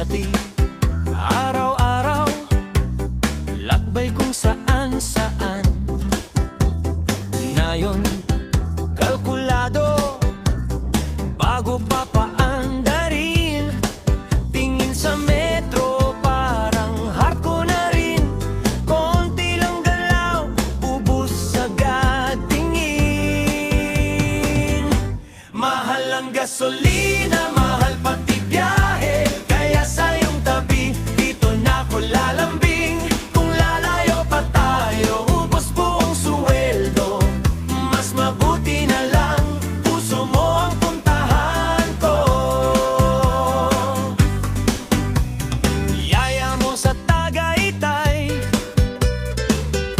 dati, araw-araw, lakbay kung saan-saan. Ngayon, kalkulado, bago pa paandarin. Tingin sa metro, parang heart ko na rin. Konti lang galaw, ubus agad tingin. Mahal ang gasolina, mahal pati biyahe, kaya sa iyong tabi, dito na ko lalambing. Kung lalayo pa tayo, ubos buong suweldo, mas mabuti na lang, puso mo ang puntahan ko. Yaya mo sa Tagaytay,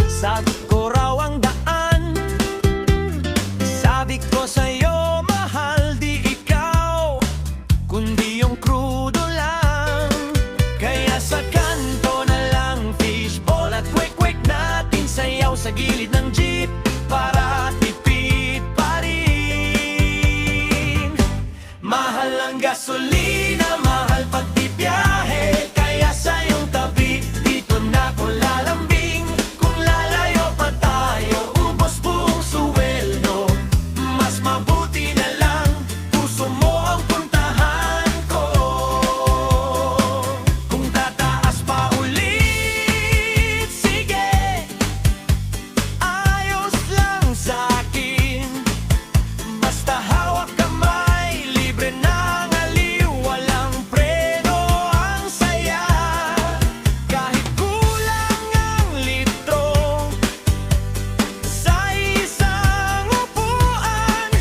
sabi ko raw ang daan. Sabi ko sa'yo, mahal, di ikaw, kundi yung krudo lang. Kaya sa kanto na lang, fishball at quick-quick natin sayaw sa gilid ng jeep para tipid pa rin. Mahal ang gasolina, mahal pati biyahe, kaya sa iyong tabi, dito na ko lalambing. Kung lalayo pa tayo, ubos buong suweldo, mas mabuti na lang, puso mo ang puntahan ko. Kung tataas pa ulit, sige, ayos lang sa'kin. Basta hawak kamay, libre ng aliw, walang preno, ang saya. Kahit kulang ang litro, sa isang upuan,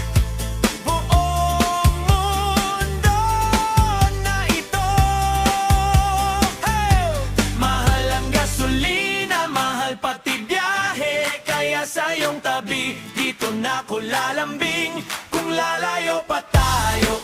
buong mundo na ito. Hey! Mahal ang gasolina, mahal pati biyahe, kaya sa iyong tabi, dito na ko lalambing. Kung lalayo pa tayo,